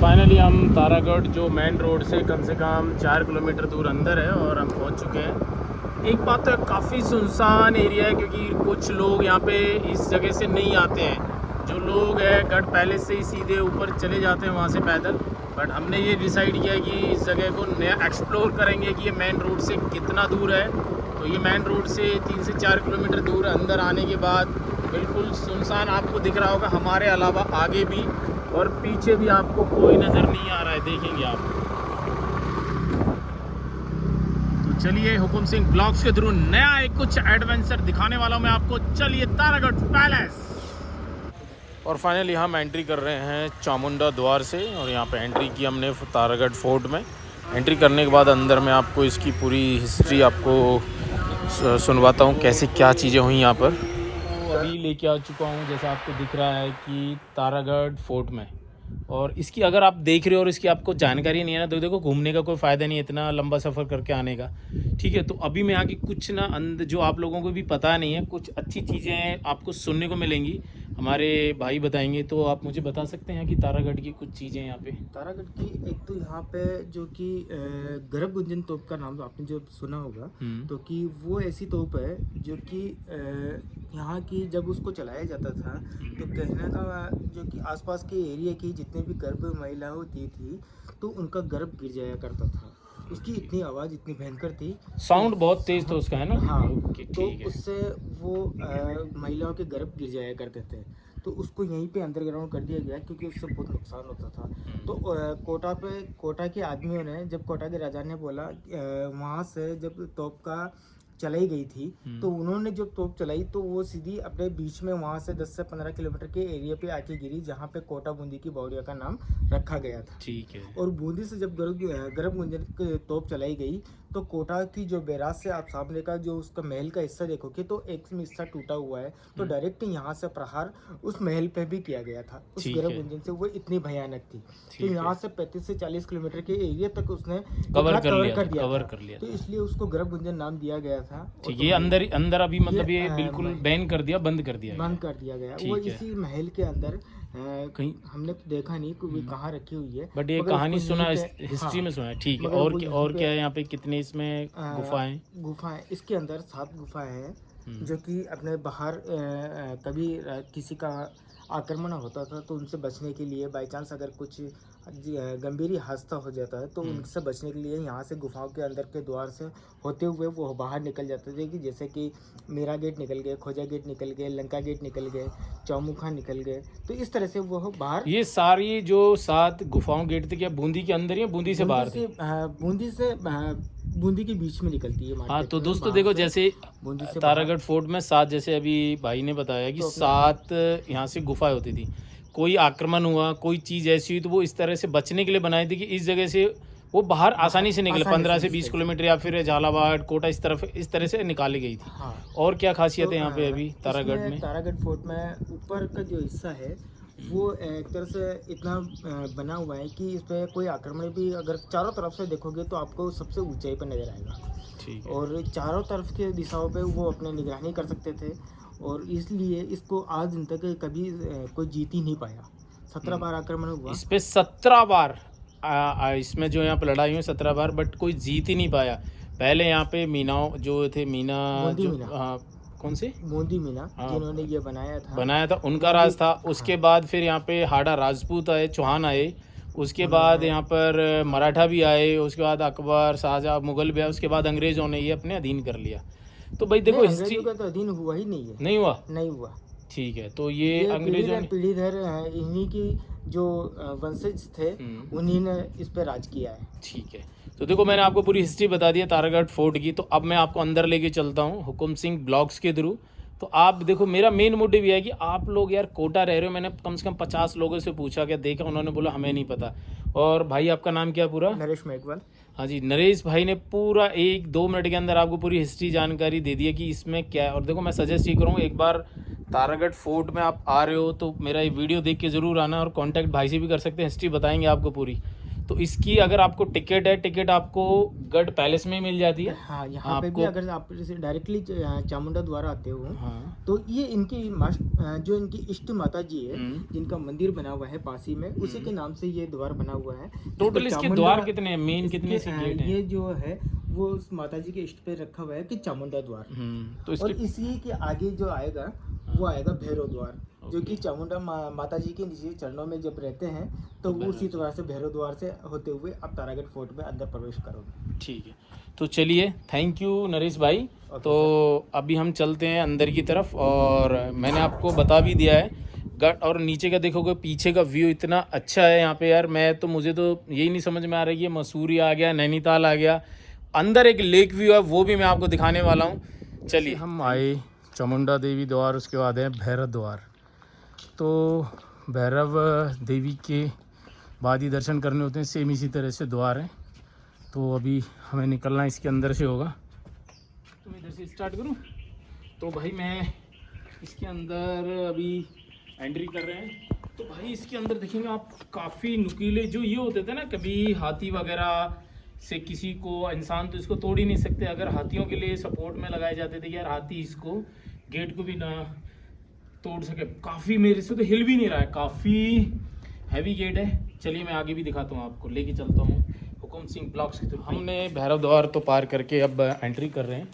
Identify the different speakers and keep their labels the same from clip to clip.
Speaker 1: Finally हम तारागढ़ जो main road से कम 4 किलोमीटर दूर अंदर है और हम पहुंच चुके हैं। एक बात तो काफ़ी सुनसान एरिया है क्योंकि कुछ लोग यहाँ पे इस जगह से नहीं आते हैं। जो लोग हैं गढ़ पैलेस से ही सीधे ऊपर चले जाते हैं वहाँ से पैदल। बट हमने ये डिसाइड किया कि इस जगह को नया एक्सप्लोर करेंगे कि ये मेन रोड से कितना दूर है। तो ये मेन रोड से 3 से 4 किलोमीटर दूर अंदर आने के बाद बिल्कुल सुनसान आपको दिख रहा होगा। हमारे अलावा आगे भी और पीछे भी आपको कोई नज़र नहीं आ रहा है, देखेंगे आप। तो चलिए हुकुम सिंह ब्लॉग्स के थ्रू नया एक कुछ एडवेंचर दिखाने वाला हूँ मैं आपको। चलिए तारागढ़ पैलेस। और फाइनली हम एंट्री कर रहे हैं चामुंडा द्वार से और यहाँ पे एंट्री की हमने तारागढ़ फोर्ट में। एंट्री करने के बाद अंदर मैं आपको इसकी पूरी हिस्ट्री आपको सुनवाता हूँ, कैसे क्या चीज़ें हुई यहाँ पर। अभी लेके आ चुका हूँ जैसा आपको दिख रहा है कि तारागढ़ फोर्ट में। और इसकी अगर आप देख रहे हो और इसकी आपको जानकारी नहीं है ना तो देखो घूमने का कोई फ़ायदा नहीं है इतना लंबा सफ़र करके आने का। ठीक है, तो अभी मैं आके कुछ ना अंदर जो आप लोगों को भी पता नहीं है कुछ अच्छी चीज़ें आपको सुनने को मिलेंगी, हमारे भाई बताएंगे। तो आप मुझे बता सकते हैं कि तारागढ़ की कुछ चीज़ें यहाँ पे।
Speaker 2: तारागढ़ की एक तो यहाँ पे जो कि गर्भ गुंजन तोप का नाम तो आपने जो सुना होगा, तो कि वो ऐसी तोप है जो कि यहाँ की जब उसको चलाया जाता था तो कहने का जो कि आसपास के एरिया की जितने भी गर्भ महिला होती थी तो उनका गर्भ गिर जाया करता था। उसकी इतनी आवाज़ इतनी भयंकर थी,
Speaker 1: साउंड बहुत तेज़ था उसका, है ना?
Speaker 2: हाँ, तो
Speaker 1: ठीक है।
Speaker 2: उससे वो महिलाओं के गर्भ गिर जाया करते थे। तो उसको यहीं पे अंडरग्राउंड कर दिया गया क्योंकि उससे बहुत नुकसान होता था। तो कोटा के आदमियों ने, जब कोटा के राजा ने बोला वहाँ से जब तोप का चलाई गई थी तो उन्होंने जो तोप चलाई तो वो सीधी अपने बीच में वहाँ से 10 से 15 किलोमीटर के एरिया पे आके गिरी जहाँ पे कोटा बूंदी की बावड़िया का नाम रखा गया था।
Speaker 1: ठीक है।
Speaker 2: और बूंदी से जब गर्भ गुंजन तोप चलाई गई तो कोटा की जो बैराज से आप सामने का जो उसका महल का हिस्सा देखोगे तो एक हिस्सा टूटा हुआ है। तो डायरेक्ट यहाँ से प्रहार उस महल पे भी किया गया था उस गर्भ गुंजन से। वो इतनी भयानक थी तो यहाँ से 35 से 40 किलोमीटर के एरिया तक उसने कवर कर दिया। तो इसलिए उसको गर्भ गुंजन नाम दिया गया था।
Speaker 1: ठीक, ये अंदर अभी मतलब ये बिल्कुल बैन कर दिया, बंद कर दिया
Speaker 2: गया। वो इसी महल के अंदर कहीं हमने तो देखा नहीं कि कहाँ रखी हुई है,
Speaker 1: बट ये कहानी सुना हिस्ट्री में सुना है। ठीक है, और क्या है यहाँ पे, कितने इसमें
Speaker 2: गुफाएं इसके अंदर 7 गुफाएं हैं जो कि अपने बाहर कभी किसी का आक्रमण होता था तो उनसे बचने के लिए, बाई चांस अगर कुछ गंभीर हादसा हो जाता है तो उनसे बचने के लिए यहाँ से गुफाओं के अंदर के द्वार से होते हुए वो बाहर निकल जाते थे। कि जैसे कि मीरा गेट निकल गए, खोजा गेट निकल गए, लंका गेट निकल गए, चौमुखा निकल गए। तो इस तरह से वो बाहर,
Speaker 1: ये सारी जो 7 गुफाओं गेट थे क्या बूंदी के अंदर या बूंदी से बाहर थे?
Speaker 2: बूंदी के बीच में निकलती है।
Speaker 1: हाँ, तो दोस्तों देखो जैसे तारागढ़ फोर्ट में 7, जैसे अभी भाई ने बताया कि 7 यहाँ से गुफाएं होती थी। कोई आक्रमण हुआ, कोई चीज़ ऐसी हुई तो वो इस तरह से बचने के लिए बनाई थी कि इस जगह से वो बाहर आसानी से निकले। 15 से 20 किलोमीटर या फिर झालावाड़ कोटा इस तरह से निकाली गई थी।
Speaker 2: हाँ।
Speaker 1: और क्या खासियत है यहाँ पे अभी तारागढ़ में?
Speaker 2: तारागढ़ फोर्ट में ऊपर का जो हिस्सा है वो एक तरह से इतना बना हुआ है कि इस पर कोई आक्रमण भी अगर चारों तरफ से देखोगे तो आपको सबसे ऊंचाई पर नजर आएगा।
Speaker 1: ठीक है।
Speaker 2: और चारों तरफ के दिशाओं पे वो अपने निगरानी कर सकते थे और इसलिए इसको आज दिन तक कभी कोई जीत ही नहीं पाया। 17 बार आक्रमण हुआ
Speaker 1: इस पे, 17 बार इसमें जो यहाँ पे लड़ाई हुई 17 बार, बट कोई जीत ही नहीं पाया। पहले यहाँ पे मीनाओं जो थे, कौन से
Speaker 2: मोदी मीना, जिन्होंने ये बनाया था
Speaker 1: उनका राज था। उसके बाद फिर यहाँ पे हाड़ा राजपूत आए, चौहान आए, उसके बाद यहाँ पर मराठा भी आए, उसके बाद अकबर, शाहजहां, मुगल भी आए, उसके बाद अंग्रेजों ने ये अपने अधीन कर लिया। तो भाई देखो हिस्ट्री
Speaker 2: का तो अधीन हुआ ही नहीं है।
Speaker 1: नहीं हुआ। ठीक है, तो ये अंग्रेजों ने
Speaker 2: पीढ़ी दर इन्हीं की जो वंशज थे उन्हीं ने इस पर राज किया है।
Speaker 1: ठीक है, तो देखो मैंने आपको पूरी हिस्ट्री बता दी है तारागढ़ फोर्ट की। तो अब मैं आपको अंदर लेके चलता हूँ हुकुम सिंह ब्लॉग्स के थ्रू। तो आप देखो, मेरा मेन मोटिव ये है कि आप लोग यार कोटा रह रहे हो। मैंने कम से कम 50 लोगों से पूछा, क्या देखा, उन्होंने बोला हमें नहीं पता। और भाई आपका नाम क्या पूरा?
Speaker 2: नरेश मेघवाल।
Speaker 1: हाँ जी, नरेश भाई ने पूरा 1-2 मिनट के अंदर आपको पूरी हिस्ट्री जानकारी दे दी है कि इसमें क्या है। और देखो मैं सजेस्ट ये करूँगा, एक बार तारागढ़ फोर्ट में आप आ रहे हो तो मेरा ये वीडियो देख के ज़रूर आना और कांटेक्ट भाई से भी कर सकते हैं, हिस्ट्री बताएंगे आपको पूरी। तो इसकी अगर आपको टिकट है, टिकट आपको गढ़ पैलेस में ही मिल जाती है।
Speaker 2: हाँ, यहाँ पे भी अगर आप जैसे डायरेक्टली चामुंडा द्वारा आते हो,
Speaker 1: हाँ।
Speaker 2: तो ये इनकी जो इनकी इष्ट माता जी है, जिनका मंदिर बना हुआ है पासी में, उसी के नाम से ये द्वार बना हुआ है।
Speaker 1: टोटल इसके द्वार कितने हैं, मेन कितने से गेट हैं?
Speaker 2: ये जो है वो उस माता जी के इष्ट पे रखा हुआ है कि चामुंडा द्वार।
Speaker 1: तो
Speaker 2: और इसी के आगे जो आएगा वो आएगा भैरव द्वार, जो कि चामुंडा माता जी के नीचे चरणों में जब रहते हैं तो वो उसी द्वार से, भैरव द्वार से होते हुए आप तारागढ़ फोर्ट में अंदर प्रवेश करोगे।
Speaker 1: ठीक है, तो चलिए, थैंक यू नरेश भाई। तो अभी हम चलते हैं अंदर की तरफ, और मैंने आपको बता भी दिया है गढ़, और नीचे का देखोगे पीछे का व्यू इतना अच्छा है यहाँ पे यार। मुझे तो यही नहीं समझ में आ रहा है कि मसूरी आ गया, नैनीताल आ गया, अंदर एक लेक व्यू है, वो भी मैं आपको दिखाने वाला हूँ। चलिए, हम आए चामुंडा देवी द्वार, उसके बाद है भैरव द्वार। तो भैरव देवी के बाद ही दर्शन करने होते हैं, सेम इसी तरह से द्वार है। तो अभी हमें निकलना इसके अंदर से होगा, तो मैं इधर से स्टार्ट करूं। तो भाई मैं इसके अंदर अभी एंट्री कर रहे हैं। तो भाई इसके अंदर देखेंगे आप, काफ़ी नुकीले जो ये होते थे ना, कभी हाथी वगैरह से किसी को, इंसान तो इसको तोड़ ही नहीं सकते, अगर हाथियों के लिए सपोर्ट में लगाए जाते थे कि यार हाथी इसको गेट को भी ना तोड़ सके। काफ़ी, मेरे से तो हिल भी नहीं रहा है, काफ़ी हैवी गेट है। चलिए मैं आगे भी दिखाता हूँ आपको, लेके चलता हूँ हुकुम सिंह ब्लॉक्स की तरफ। हमने भैरव द्वार तो पार करके अब एंट्री कर रहे हैं,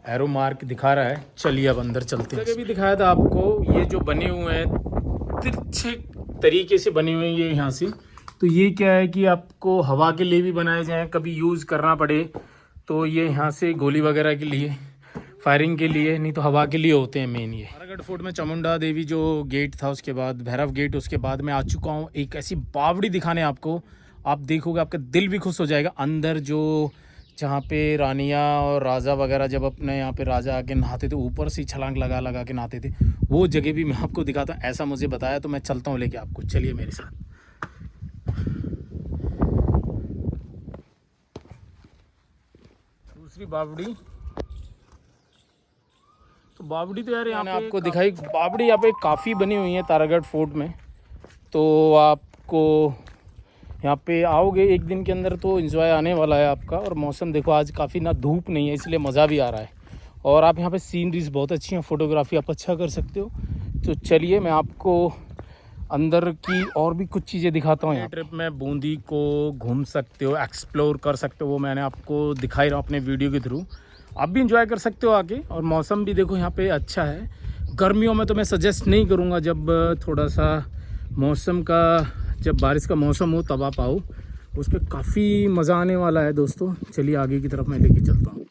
Speaker 1: एरो मार्क दिखा रहा है। चलिए अब अंदर चलते हैं। जगह भी दिखाया था आपको, ये जो बने हुए हैं तिरछे तरीके से बने हुए हैं ये यहाँ से। तो ये क्या है कि आपको हवा के लिए भी बनाए जाएँ, कभी यूज़ करना पड़े तो ये यहाँ से गोली वगैरह के लिए, फायरिंग के लिए, नहीं तो हवा के लिए होते हैं मेन ये। तारागढ़ फोर्ट में चामुंडा देवी जो गेट था, उसके बाद भैरव गेट, उसके बाद मैं आ चुका हूँ एक ऐसी बावड़ी दिखाने आपको। आप देखोगे आपका दिल भी खुश हो जाएगा। अंदर जो जहाँ पे रानियाँ और राजा वगैरह जब अपने यहाँ पे राजा आके नहाते थे, ऊपर से छलांग लगा लगा के नहाते थे, वो जगह भी मैं आपको दिखाता हूँ। ऐसा मुझे बताया तो मैं चलता हूँ लेके आपको, चलिए मेरे साथ। दूसरी बावड़ी, तो बावड़ी तो यार यहाँ पे आपको दिखाई, बावड़ी यहाँ पे काफ़ी बनी हुई है तारागढ़ फोर्ट में। तो आपको यहाँ पे आओगे एक दिन के अंदर तो एंजॉय आने वाला है आपका। और मौसम देखो आज काफ़ी ना धूप नहीं है, इसलिए मज़ा भी आ रहा है। और आप यहाँ पे सीनरीज बहुत अच्छी हैं, फोटोग्राफी आप अच्छा कर सकते हो। तो चलिए मैं आपको अंदर की और भी कुछ चीज़ें दिखाता हूँ। यहाँ ट्रिप में बूंदी को घूम सकते हो, एक्सप्लोर कर सकते हो, वो मैंने आपको दिखाई रहा हूँ अपने वीडियो के थ्रू। आप भी इंजॉय कर सकते हो आके। और मौसम भी देखो यहाँ पे अच्छा है। गर्मियों में तो मैं सजेस्ट नहीं करूँगा, जब थोड़ा सा मौसम का, जब बारिश का मौसम हो तब आप आओ, उस पर काफ़ी मज़ा आने वाला है दोस्तों। चलिए आगे की तरफ मैं लेके चलता हूँ।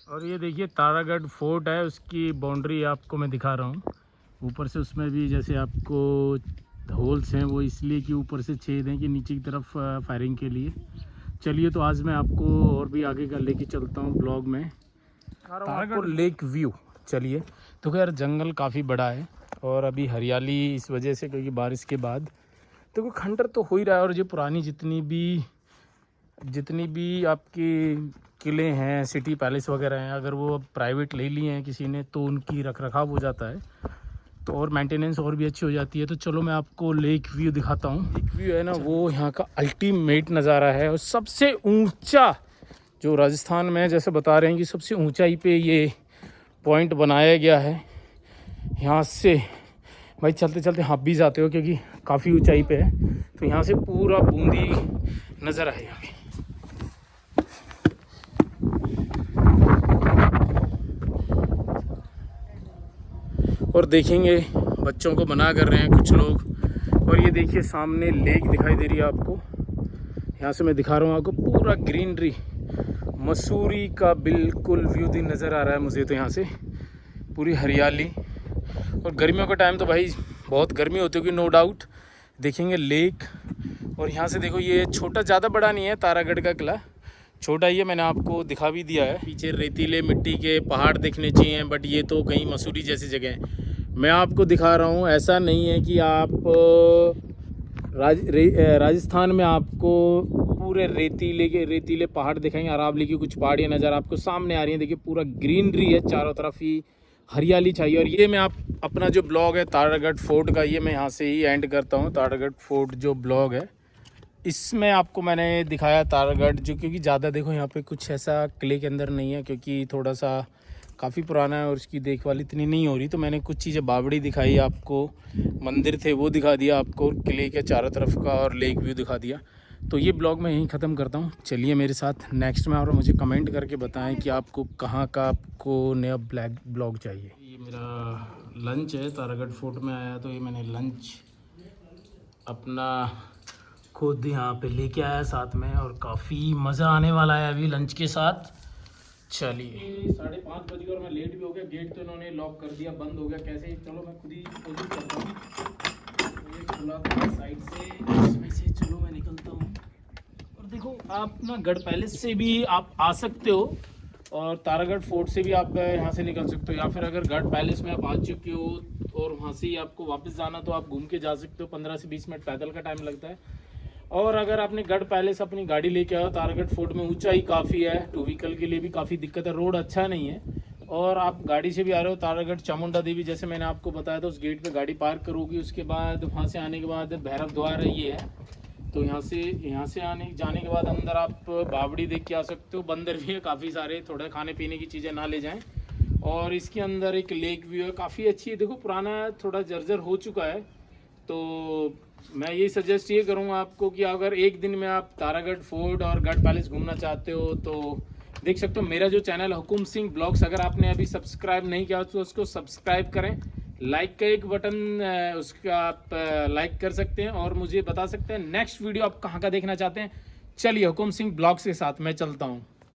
Speaker 1: और ये देखिए तारागढ़ फोर्ट है, उसकी बाउंड्री आपको मैं दिखा रहा हूँ। ऊपर से उसमें भी जैसे आपको होल्स हैं, वो इसलिए कि ऊपर से छेद हैं कि नीचे की तरफ फायरिंग के लिए। चलिए तो आज मैं आपको और भी आगे का लेके चलता हूँ ब्लॉग में, तारागढ़ लेक व्यू। चलिए, तो यार जंगल काफ़ी बड़ा है और अभी हरियाली इस वजह से, क्योंकि बारिश के बाद देखो खंडर तो हो ही रहा है। और जो पुरानी जितनी भी आपकी किले हैं, सिटी पैलेस वगैरह हैं, अगर वो प्राइवेट ले लिए हैं किसी ने तो उनकी रख रखाव हो जाता है, तो और मेंटेनेंस और भी अच्छी हो जाती है। तो चलो मैं आपको लेक व्यू दिखाता हूँ। लेक व्यू है ना, वो यहाँ का अल्टीमेट नज़ारा है। और सबसे ऊंचा जो राजस्थान में, जैसे बता रहे हैं कि सबसे ऊंचाई पे ये पॉइंट बनाया गया है। यहाँ से भाई चलते चलते हाफ भी जाते हो, क्योंकि काफ़ी ऊंचाई पे है। तो यहाँ से पूरा बूंदी नज़र आएगा। और देखेंगे बच्चों को मना कर रहे हैं कुछ लोग। और ये देखिए सामने लेक दिखाई दे रही है आपको, यहाँ से मैं दिखा रहा हूँ आपको, पूरा ग्रीनरी, मसूरी का बिल्कुल व्यू दिन नज़र आ रहा है मुझे तो यहाँ से, पूरी हरियाली। और गर्मियों का टाइम तो भाई बहुत गर्मी होती होगी नो डाउट। देखेंगे लेक। और यहाँ से देखो ये छोटा, ज़्यादा बड़ा नहीं है तारागढ़ का किला, छोटा ही है, मैंने आपको दिखा भी दिया है। पीछे रेतीले मिट्टी के पहाड़ दिखने चाहिए, बट ये तो कहीं मसूरी जैसी जगह है। मैं आपको दिखा रहा हूँ, ऐसा नहीं है कि आप राजस्थान में आपको पूरे रेतीले पहाड़ दिखाएंगे। अरावली की कुछ पहाड़ियाँ नज़र आपको सामने आ रही हैं। देखिए पूरा ग्रीनरी है, चारों तरफ ही हरियाली चाहिए। और ये मैं अपना जो ब्लॉग है तारागढ़ फोर्ट का, ये मैं यहाँ से ही एंड करता हूँ। तारागढ़ फोर्ट जो ब्लॉग है इसमें आपको मैंने दिखाया तारागढ़, जो क्योंकि ज़्यादा देखो यहाँ पे कुछ ऐसा किले के अंदर नहीं है, क्योंकि थोड़ा सा काफ़ी पुराना है और उसकी देखभाल इतनी नहीं हो रही। तो मैंने कुछ चीज़ें बावड़ी दिखाई आपको, मंदिर थे वो दिखा दिया आपको, किले के चारों तरफ का और लेक व्यू दिखा दिया। तो ये ब्लॉग मैं यहीं ख़त्म करता हूँ। चलिए मेरे साथ नेक्स्ट में, और मुझे कमेंट करके बताएं कि आपको कहाँ का आपको नया ब्लॉग चाहिए। ये मेरा लंच है, तारागढ़ फोर्ट में आया तो ये मैंने लंच अपना खुद यहाँ पे लेके आया साथ में, और काफ़ी मज़ा आने वाला है अभी लंच के साथ। चलिए 5:30 बज गए और मैं लेट भी हो गया। गेट तो इन्होंने लॉक कर दिया, बंद हो गया कैसे, चलो मैं खुद ही कोशिश करता हूँ। तो ये खुला था साइड से, इसमें से चलो मैं निकलता हूँ। और देखो आप ना गढ़ पैलेस से भी आप आ सकते हो, और तारागढ़ फोर्ट से भी आप यहाँ से निकल सकते हो, या फिर अगर गढ़ पैलेस में आप आ चुके हो और वहाँ से ही आपको वापस जाना तो आप घूम के जा सकते हो। 15 से 20 मिनट पैदल का टाइम लगता है। और अगर आपने गढ़ पैलेस अपनी गाड़ी लेके आओ, तारागढ़ फोर्ट में ऊंचाई काफ़ी है, 2 व्हीकल के लिए भी काफ़ी दिक्कत है, रोड अच्छा नहीं है। और आप गाड़ी से भी आ रहे हो तारागढ़ चामुंडा देवी, जैसे मैंने आपको बताया था, उस गेट पे गाड़ी पार्क करोगी, उसके बाद वहाँ से आने के बाद भैरव द्वार ये है, तो यहाँ से जाने के बाद अंदर आप बावड़ी देख के आ सकते हो। बंदर भी है काफ़ी सारे, थोड़ा खाने पीने की चीज़ें ना ले जाएँ। और इसके अंदर एक लेक व्यू है, काफ़ी अच्छी है। देखो पुराना थोड़ा जर्जर हो चुका है, तो मैं यही सजेस्ट ये करूँगा आपको कि अगर एक दिन में आप तारागढ़ फोर्ट और गढ़ पैलेस घूमना चाहते हो तो देख सकते हो। मेरा जो चैनल हुकुम सिंह ब्लॉग्स, अगर आपने अभी सब्सक्राइब नहीं किया तो उसको सब्सक्राइब करें। लाइक का एक बटन उसका आप लाइक कर सकते हैं, और मुझे बता सकते हैं नेक्स्ट वीडियो आप कहाँ का देखना चाहते हैं। चलिए हुकुम सिंह ब्लॉग्स के साथ मैं चलता हूँ।